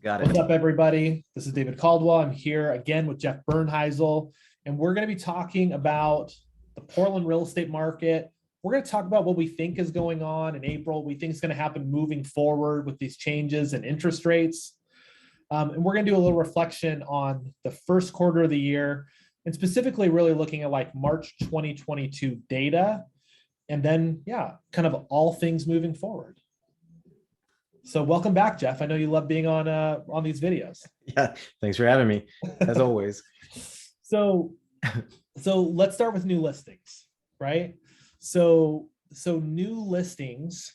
Got it. What's up, everybody? This is David Caldwell. I'm here again with Jeff Bernheisel, and we're going to be talking about the Portland real estate market. We're going to talk about what we think is going on in April, we think is going to happen moving forward with these changes in interest rates. And we're going to do a little reflection on the first quarter of the year, and specifically really looking at like March 2022 data, and then, kind of all things moving forward. So welcome back, Jeff. I know you love being on these videos. Yeah, thanks for having me, as always. So let's start with new listings, right? So new listings,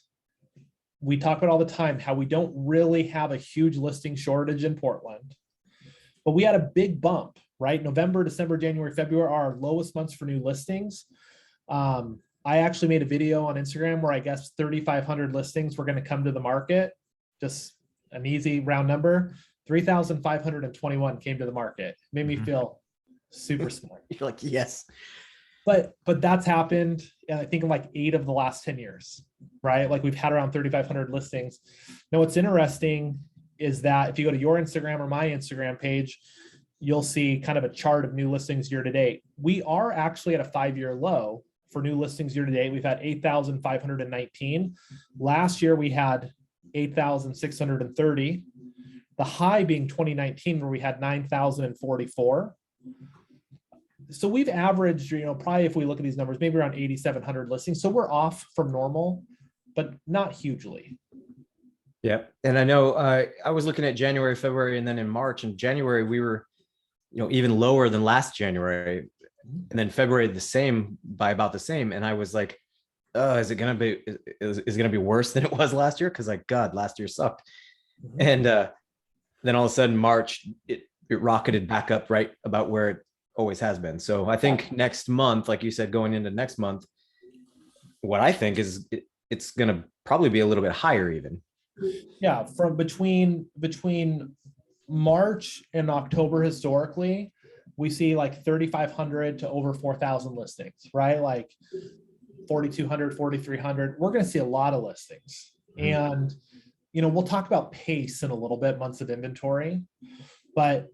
we talk about all the time how we don't really have a huge listing shortage in Portland, but we had a big bump, right? November, December, January, February are our lowest months for new listings. I actually made a video on Instagram where I guess 3,500 listings were going to come to the market. Just an easy round number. 3,521 came to the market. Made me feel super smart. You're like, yes. But that's happened, I think, in like 8 of the last 10 years, right? Like we've had around 3,500 listings. Now, what's interesting is that if you go to your Instagram or my Instagram page, you'll see kind of a chart of new listings year to date. We are actually at a 5-year low for new listings year to date. We've had 8,519. Last year, we had 8,630. The high being 2019, where we had 9,044. So we've averaged, probably if we look at these numbers, maybe around 8,700 listings. So we're off from normal, but not hugely. Yeah. And I know I was looking at January, February, and then in March and January, we were, even lower than last January. And then February, the same by about the same. And I was like, is it going to be worse than it was last year? Cause like, God, last year sucked. And then all of a sudden March, it rocketed back up right about where it always has been. So I think next month, like you said, going into next month, what I think is it's going to probably be a little bit higher even. Yeah. From between March and October, historically, we see like 3,500 to over 4,000 listings, right? Like 4,200, 4,300. We're going to see a lot of listings. And, we'll talk about pace in a little bit, months of inventory, but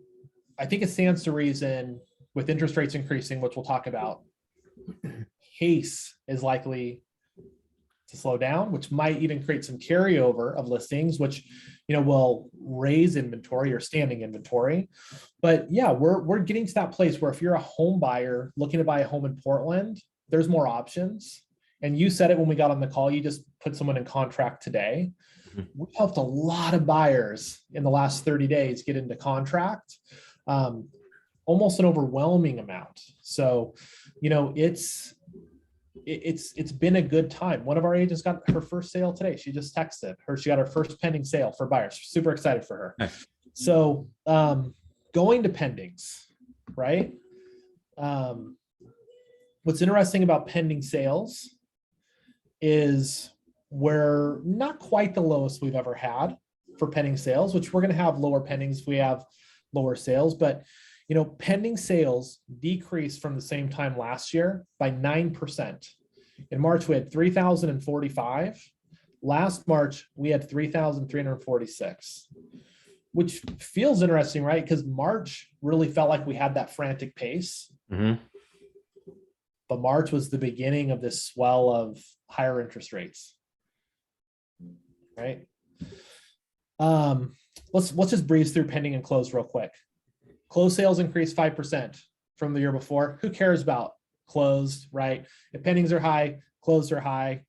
I think it stands to reason with interest rates increasing, which we'll talk about, pace is likely to slow down, which might even create some carryover of listings, which, will raise inventory or standing inventory. But yeah, we're getting to that place where if you're a home buyer looking to buy a home in Portland, there's more options. And you said it when we got on the call, you just put someone in contract today. We helped a lot of buyers in the last 30 days get into contract, almost an overwhelming amount. So, it's been a good time. One of our agents got her first sale today. She just texted her. She got her first pending sale for buyers. Super excited for her. Nice. So going to pendings, right? What's interesting about pending sales is we're not quite the lowest we've ever had for pending sales, which we're going to have lower pendings if we have lower sales. But pending sales decreased from the same time last year by 9%. In March, we had 3,045. Last March, we had 3,346, which feels interesting, right? Because March really felt like we had that frantic pace. But March was the beginning of this swell of higher interest rates, right? Let's just breeze through pending and close real quick. Closed sales increased 5% from the year before. Who cares about closed, right? If pendings are high, closed are high.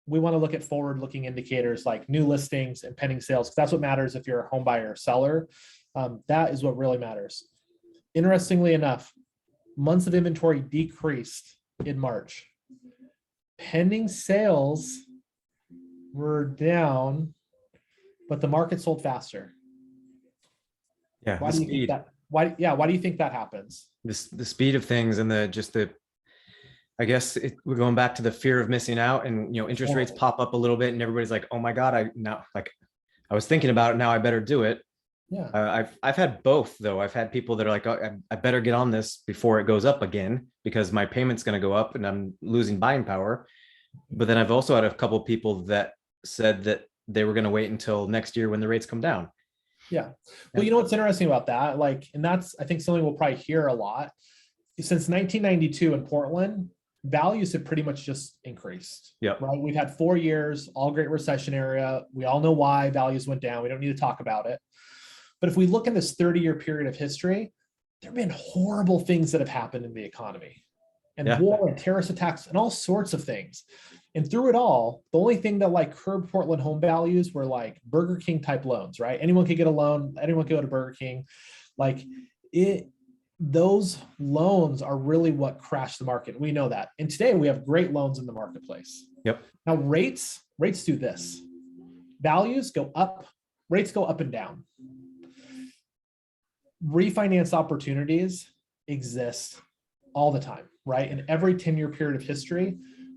We want to look at forward-looking indicators like new listings and pending sales, because that's what matters if you're a home buyer or seller. That is what really matters. Interestingly enough, months of inventory decreased in March. Pending sales were down, but the market sold faster. Yeah, Why do you think that? Why do you think that happens? The speed of things and I guess we're going back to the fear of missing out, and interest rates pop up a little bit and everybody's like, oh my God, I was thinking about it, now I better do it. Yeah. I've had both though. I've had people that are like, oh, I better get on this before it goes up again because my payment's going to go up and I'm losing buying power. But then I've also had a couple of people that said that they were going to wait until next year when the rates come down. Yeah. Well, you know what's interesting about that? Like, and that's, I think, something we'll probably hear a lot. Since 1992 in Portland, values have pretty much just increased. Yep. Right. We've had 4 years, all Great Recession area. We all know why values went down. We don't need to talk about it. But if we look in this 30-year period of history, there have been horrible things that have happened in the economy, and war and terrorist attacks and all sorts of things. And through it all, the only thing that like curbed Portland home values were like Burger King type loans, right? Anyone could get a loan, anyone could go to Burger King. Like it, those loans are really what crashed the market. We know that. And today we have great loans in the marketplace. Yep. Now rates do this. Values go up, rates go up and down. Refinance opportunities exist all the time, right? In every 10-year period of history,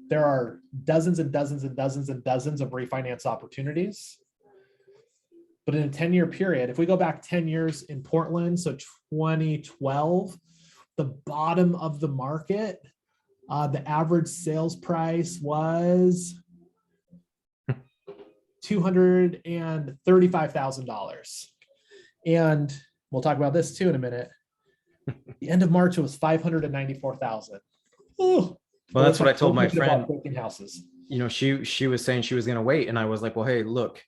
there are dozens and dozens and dozens and dozens of refinance opportunities. But in a 10-year period, if we go back 10 years in Portland, so 2012, the bottom of the market, the average sales price was $235,000. And we'll talk about this too in a minute. The end of March, it was 594,000. Well, that's what I told my friend. Houses. You know, she was saying she was going to wait, and I was like, well, hey, look,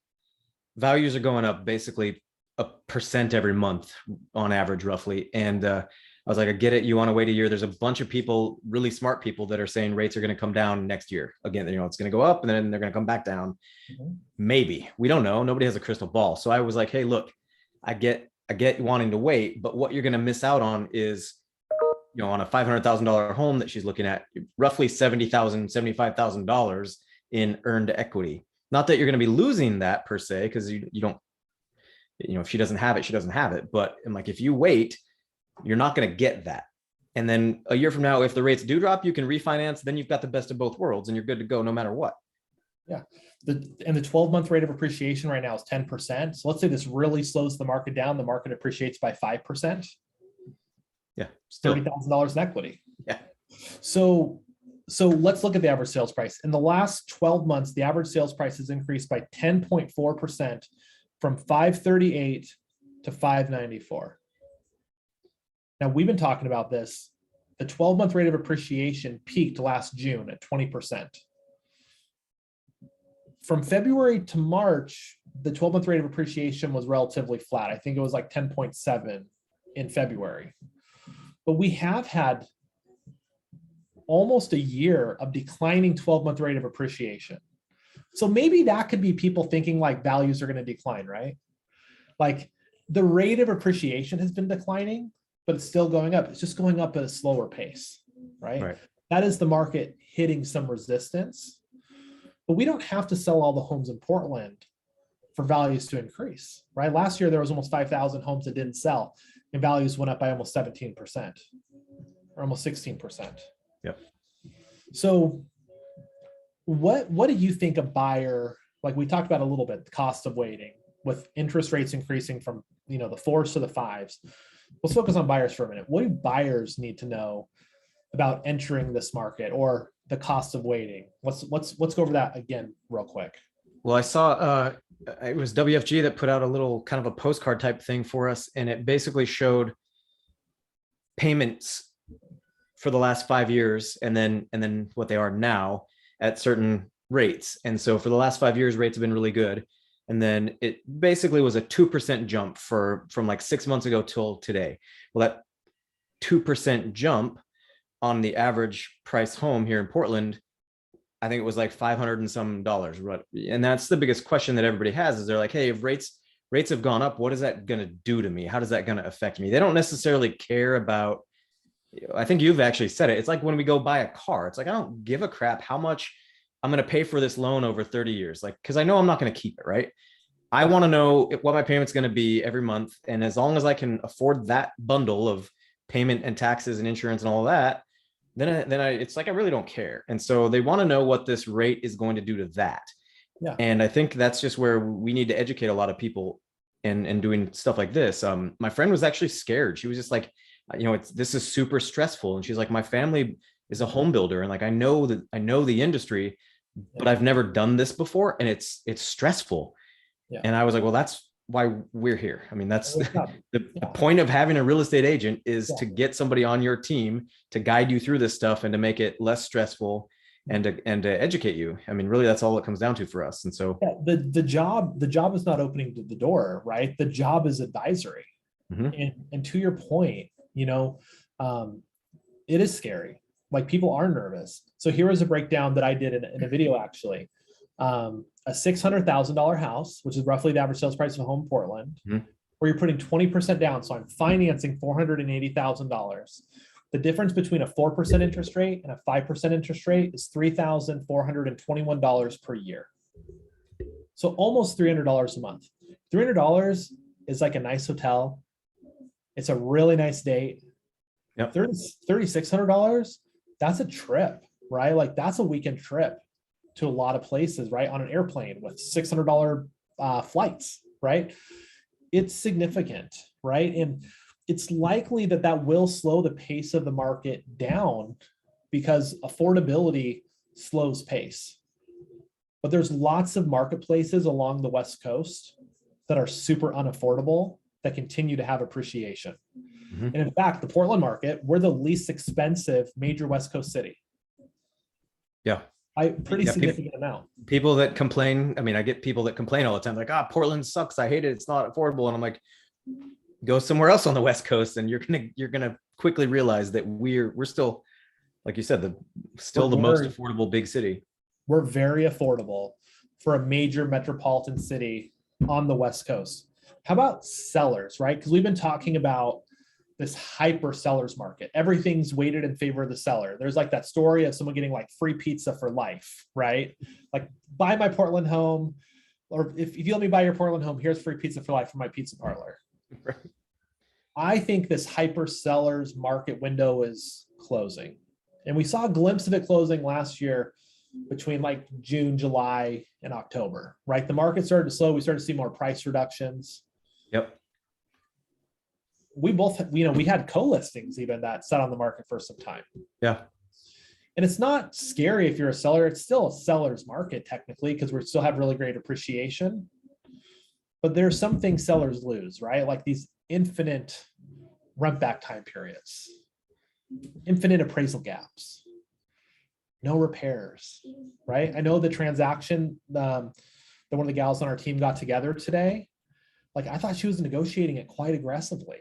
values are going up basically 1% every month on average, roughly. And I was like, I get it. You want to wait a year. There's a bunch of people, really smart people, that are saying rates are going to come down next year. Again, you know, it's going to go up and then they're going to come back down. Mm-hmm. Maybe. We don't know. Nobody has a crystal ball. So I was like, hey, look, I get wanting to wait, but what you're going to miss out on is, you know, on a $500,000 home that she's looking at, roughly $70,000, $75,000 in earned equity. Not that you're going to be losing that per se, because you don't, you know, if she doesn't have it, she doesn't have it. But I'm like, if you wait, you're not going to get that. And then a year from now, if the rates do drop, you can refinance. Then you've got the best of both worlds and you're good to go no matter what. Yeah. The 12-month rate of appreciation right now is 10%. So let's say this really slows the market down. The market appreciates by 5%. Yeah. Still $30,000 in equity. Yeah. So let's look at the average sales price. In the last 12 months, the average sales price has increased by 10.4% from 538 to 594. Now, we've been talking about this. The 12-month rate of appreciation peaked last June at 20%. From February to March, the 12-month rate of appreciation was relatively flat. I think it was like 10.7 in February. But we have had almost a year of declining 12-month rate of appreciation. So maybe that could be people thinking like values are going to decline, right? Like the rate of appreciation has been declining, but it's still going up. It's just going up at a slower pace, right? That is the market hitting some resistance. But we don't have to sell all the homes in Portland for values to increase, right? Last year, there was almost 5,000 homes that didn't sell, and values went up by almost 17% or almost 16%. Yep. So what do you think a buyer, like we talked about a little bit, the cost of waiting with interest rates increasing from, you know, the 4s to the 5s. Let's focus on buyers for a minute. What do buyers need to know about entering this market or the cost of waiting? Let's go over that again real quick. Well, I saw it was WFG that put out a little kind of a postcard type thing for us, and it basically showed payments for the last 5 years and then what they are now at certain rates. And so for the last 5 years, rates have been really good. And then it basically was a 2% jump from like 6 months ago till today. Well, that 2% jump on the average price home here in Portland, I think it was like $500 and some dollars. And that's the biggest question that everybody has, is they're like, hey, if rates have gone up, what is that going to do to me? How does that going to affect me? They don't necessarily care about, I think you've actually said it. It's like when we go buy a car, it's like, I don't give a crap how much I'm going to pay for this loan over 30 years. Like, cause I know I'm not going to keep it. Right. I want to know what my payment's going to be every month. And as long as I can afford that bundle of payment and taxes and insurance and all of that, then it's like, I really don't care. And so they want to know what this rate is going to do to that. Yeah. And I think that's just where we need to educate a lot of people and doing stuff like this. My friend was actually scared. She was just like, you know, this is super stressful. And she's like, my family is a home builder. And like, I know the industry, but I've never done this before. And it's stressful. Yeah. And I was like, well, that's why we're here. I mean, that's Yeah. the point of having a real estate agent is Yeah. to get somebody on your team to guide you through this stuff and to make it less stressful and to educate you. I mean, really, that's all it comes down to for us. And so Yeah, the job is not opening the door, right? The job is advisory. And to your point, it is scary. Like, people are nervous. So here is a breakdown that I did in a video, actually. A $600,000 house, which is roughly the average sales price of a home in Portland, where you're putting 20% down. So I'm financing $480,000. The difference between a 4% interest rate and a 5% interest rate is $3,421 per year. So almost $300 a month. $300 is like a nice hotel. It's a really nice date. Yep. $3,600, that's a trip, right? Like, that's a weekend trip to a lot of places, right? On an airplane with $600 flights, right? It's significant, right? And it's likely that will slow the pace of the market down because affordability slows pace. But there's lots of marketplaces along the West Coast that are super unaffordable that continue to have appreciation. And in fact, the Portland market, we're the least expensive major West Coast city. Yeah. By a pretty significant amount. People that complain, I mean, I get people that complain all the time, like, Portland sucks, I hate it, it's not affordable. And I'm like, go somewhere else on the West Coast and you're gonna quickly realize that we're still, like you said, the most affordable big city. We're very affordable for a major metropolitan city on the West Coast. How about sellers, right? Because we've been talking about this hyper sellers market. Everything's weighted in favor of the seller. There's like that story of someone getting like free pizza for life, right? Like, buy my Portland home, or if you let me buy your Portland home, here's free pizza for life from my pizza parlor. Right. I think this hyper sellers market window is closing. And we saw a glimpse of it closing last year between like June, July, and October, right? The market started to slow. We started to see more price reductions. Yep. We both, we had co-listings even that sat on the market for some time. Yeah. And it's not scary if you're a seller. It's still a seller's market technically, because we still have really great appreciation. But there's some things sellers lose, right? Like these infinite rent back time periods, infinite appraisal gaps, no repairs, right? I know the transaction that one of the gals on our team got together today, like, I thought she was negotiating it quite aggressively.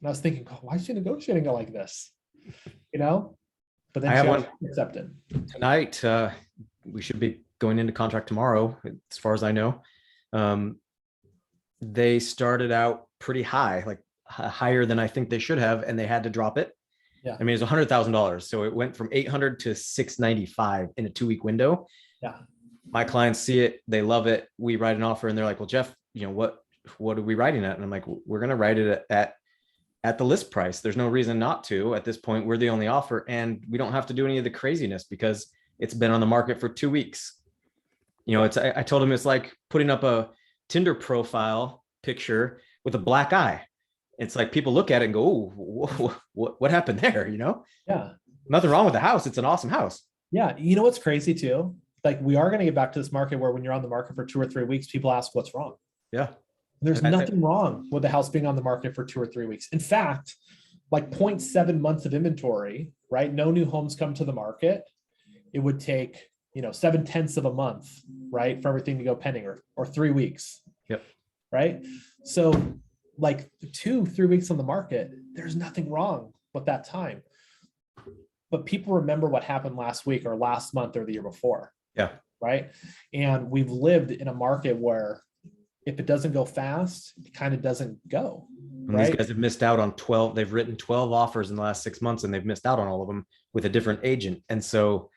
And I was thinking, why is she negotiating it like this? But then she got accepted. Tonight, we should be going into contract tomorrow, as far as I know. They started out pretty high, like higher than I think they should have, and they had to drop it. Yeah. I mean, it's $100,000. So it went from 800 to 695 in a 2-week window. Yeah. My clients see it. They love it. We write an offer and they're like, well, Jeff, what are we writing at? And I'm like, we're going to write it at the list price. There's no reason not to. At this point, we're the only offer, and we don't have to do any of the craziness because it's been on the market for 2 weeks. I told him it's like putting up a Tinder profile picture with a black eye. It's like people look at it and go, oh, what happened there? Yeah. Nothing wrong with the house. It's an awesome house. Yeah. You know what's crazy too? Like, we are going to get back to this market where when you're on the market for 2 or 3 weeks, people ask what's wrong. Yeah. There's nothing wrong with the house being on the market for 2 or 3 weeks. In fact, like 0.7 months of inventory, right? No new homes come to the market. It would take, 0.7 of a month, right? For everything to go pending, or 3 weeks. Yep. Right. So like 2-3 weeks on the market, there's nothing wrong with that time. But people remember what happened last week or last month or the year before. Yeah. Right. And we've lived in a market where if it doesn't go fast, it kind of doesn't go. And right? These guys have missed out on 12. They've written 12 offers in the last 6 months, and they've missed out on all of them with a different agent. And so,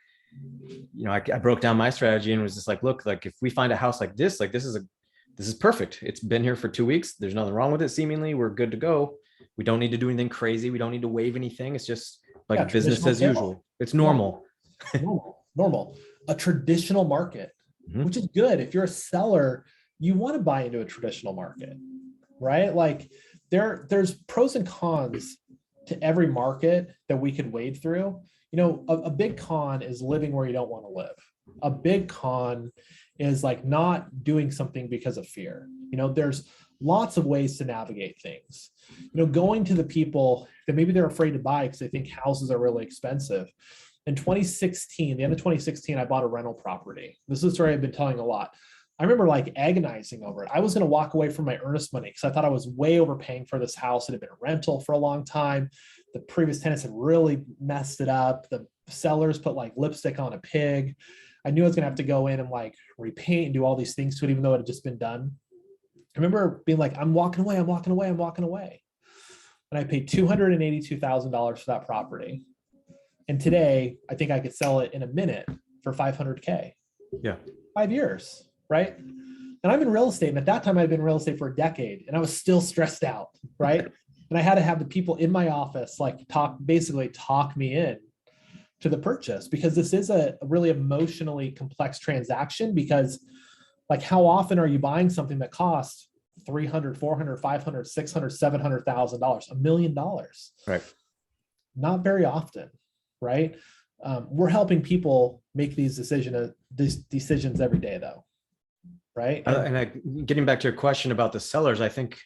I broke down my strategy and was just like, look, like, if we find a house like this is perfect. It's been here for 2 weeks. There's nothing wrong with it. Seemingly, we're good to go. We don't need to do anything crazy. We don't need to waive anything. It's just like business as usual. It's normal. Normal. A traditional market, which is good. If you're a seller, you want to buy into a traditional market, right? Like, there's pros and cons to every market that we could wade through. A big con is living where you don't want to live. A big con is like not doing something because of fear. There's lots of ways to navigate things. Going to the people that maybe they're afraid to buy because they think houses are really expensive. In 2016, the end of 2016, I bought a rental property. This is a story I've been telling a lot. I remember like agonizing over it. I was going to walk away from my earnest money because I thought I was way overpaying for this house. It had been a rental for a long time. The previous tenants had really messed it up. The sellers put like lipstick on a pig. I knew I was going to have to go in and like repaint and do all these things to it, even though it had just been done. I remember being like, I'm walking away. And I paid $282,000 for that property. And today, I think I could sell it in a minute for $500K. Yeah. 5 years, right? And I'm in real estate. And at that time, I'd been in real estate for a decade and I was still stressed out, right? And I had to have the people in my office like basically talk me in to the purchase, because this is a really emotionally complex transaction. Because like, how often are you buying something that costs $300,000, $400,000, $500,000, $600,000, $700,000, $1 million? Right. Not very often, right? We're helping people make these decisions every day, though, right? Getting back to your question about the sellers, I think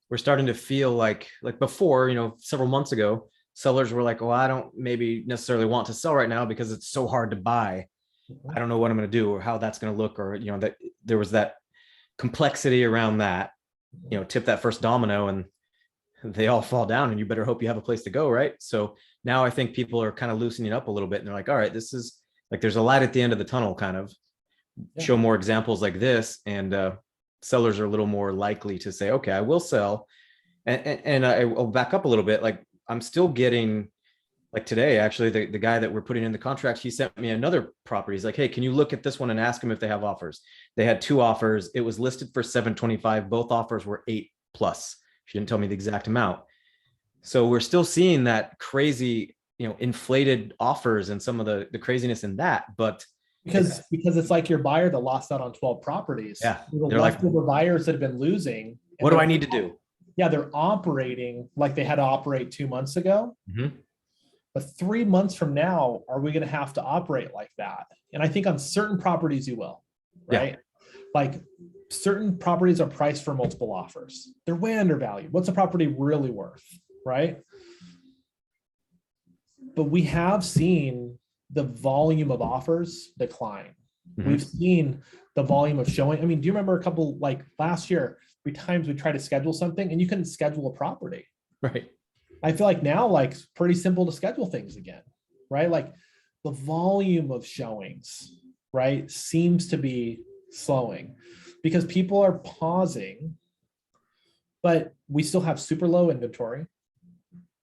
we're starting to feel like before, several months ago, sellers were like, "Oh, I don't maybe necessarily want to sell right now because it's so hard to buy. I don't know what I'm going to do or how that's going to look," or that there was that complexity around that. Tip that first domino and they all fall down, and you better hope you have a place to go, right? So now I think people are kind of loosening up a little bit, and they're like, all right, this is like there's a light at the end of the tunnel, kind of. Yeah. Show more examples like this, and sellers are a little more likely to say, okay, I will sell. And I'll back up a little bit. Like, I'm still getting, like today, actually, the guy that we're putting in the contract, he sent me another property. He's like, hey, can you look at this one and ask them if they have offers? They had 2 offers. It was listed for 725. Both offers were 8+. She didn't tell me the exact amount. So we're still seeing that crazy, inflated offers and some of the craziness in that. But because it's like your buyer that lost out on 12 properties. Yeah. The leftover buyers that have been losing. What do I need to do? Yeah, they're operating like they had to operate 2 months ago. Mm-hmm. But 3 months from now, are we going to have to operate like that? And I think on certain properties you will, right? Yeah. Like certain properties are priced for multiple offers. They're way undervalued. What's a property really worth, right? But we have seen the volume of offers decline. Mm-hmm. We've seen the volume of showing. I mean, do you remember a couple, like last year, 3 times we tried to schedule something and you couldn't schedule a property? Right. I feel like now, like, it's pretty simple to schedule things again, right? Like the volume of showings, right, seems to be slowing because people are pausing, but we still have super low inventory.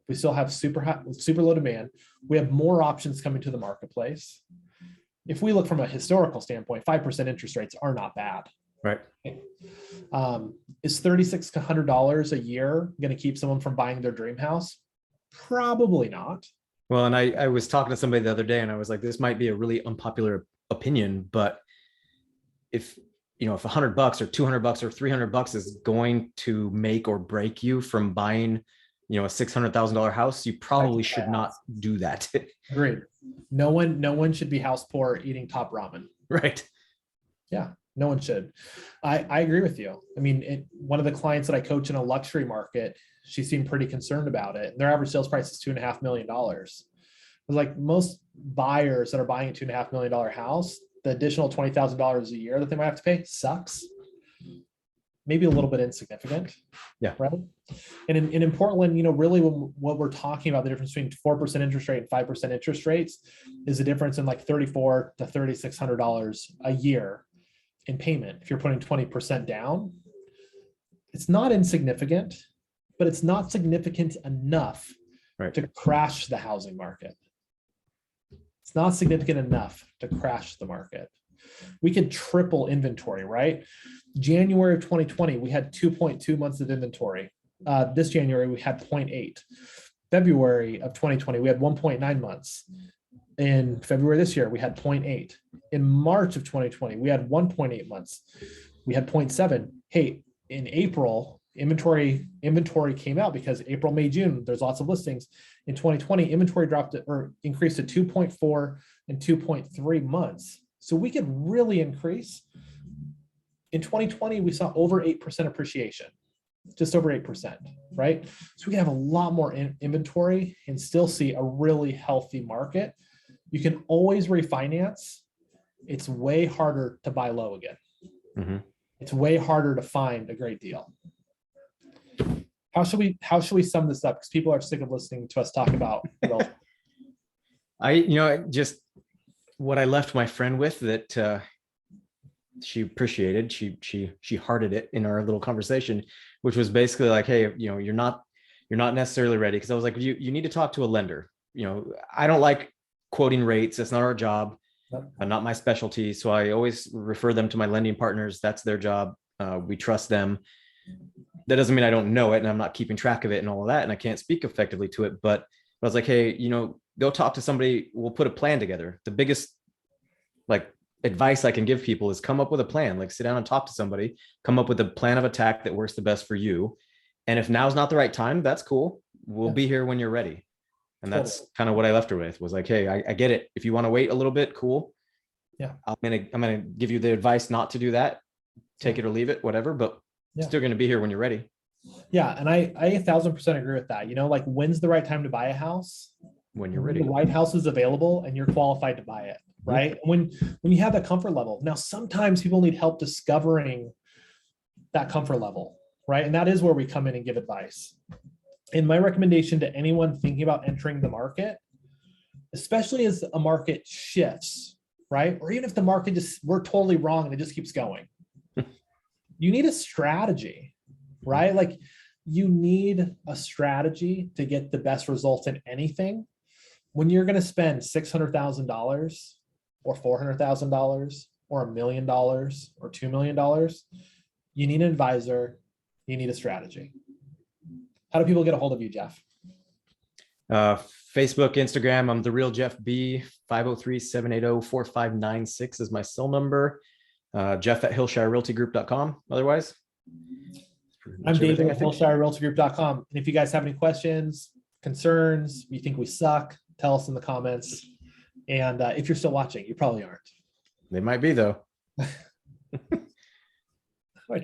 We still have super low demand. We have more options coming to the marketplace. If we look from a historical standpoint, 5% interest rates are not bad. Right. Is $3,600 a year going to keep someone from buying their dream house? Probably not. Well, and I was talking to somebody the other day and I was like, this might be a really unpopular opinion, but if $100 or $200 or $300 is going to make or break you from buying, a $600,000 house, you probably should not do that. Agreed. No one should be house poor eating top ramen. Right. Yeah. No one should. I agree with you. I mean, one of the clients that I coach in a luxury market, she seemed pretty concerned about it. Their average sales price is $2.5 million. It was like most buyers that are buying a $2.5 million house, the additional $20,000 a year that they might have to pay sucks. Maybe a little bit insignificant. Yeah. Right. And in Portland, really what we're talking about, the difference between 4% interest rate and 5% interest rates is the difference in like $3,400 to $3,600 a year in payment. If you're putting 20% down, it's not insignificant, but it's not significant enough to crash the housing market. It's not significant enough to crash the market. We could triple inventory, right? January of 2020, we had 2.2 months of inventory. This January, we had 0.8. February of 2020, we had 1.9 months. In February this year, we had 0.8. In March of 2020, we had 1.8 months. We had 0.7. Hey, in April, inventory came out because April, May, June, there's lots of listings. In 2020, inventory increased to 2.4 and 2.3 months. So we could really increase in 2020, we saw over 8% appreciation, just over 8%, right? So we can have a lot more inventory and still see a really healthy market. You can always refinance. It's way harder to buy low again. Mm-hmm. It's way harder to find a great deal. How should we sum this up? Because people are sick of listening to us talk about real. Just what I left my friend with that she appreciated. She hearted it in our little conversation, which was basically like, hey, you're not necessarily ready. Because I was like, you need to talk to a lender. I don't like quoting rates. That's not our job. Not my specialty. So I always refer them to my lending partners. That's their job. We trust them. That doesn't mean I don't know it and I'm not keeping track of it and all of that. And I can't speak effectively to it. But I was like, hey, go talk to somebody. We'll put a plan together. The biggest advice I can give people is come up with a plan. Sit down and talk to somebody, come up with a plan of attack that works the best for you. And if now's not the right time, that's cool. We'll be here when you're ready. And that's kind of what I left her with, was like, hey, I get it. If you want to wait a little bit, cool. Yeah. I'm gonna give you the advice not to do that. Take it or leave it, whatever, but still gonna be here when you're ready. Yeah. And I 1,000% agree with that. When's the right time to buy a house? When you're ready. The right house is available and you're qualified to buy it, right? Mm-hmm. When you have that comfort level. Now, sometimes people need help discovering that comfort level, right? And that is where we come in and give advice. And my recommendation to anyone thinking about entering the market, especially as a market shifts, right? Or even if the market we're totally wrong and it just keeps going. You need a strategy, right? You need a strategy to get the best results in anything. When you're going to spend $600,000 or $400,000 or $1 million or $2 million, you need an advisor, you need a strategy. How do people get a hold of you, Jeff? Facebook, Instagram, I'm the real Jeff B. 503-780-4596 is my cell number. Jeff at HillshireRealtyGroup.com. Otherwise, I'm David at HillshireRealtyGroup.com. And if you guys have any questions, concerns, you think we suck, tell us in the comments. And if you're still watching, you probably aren't. They might be, though.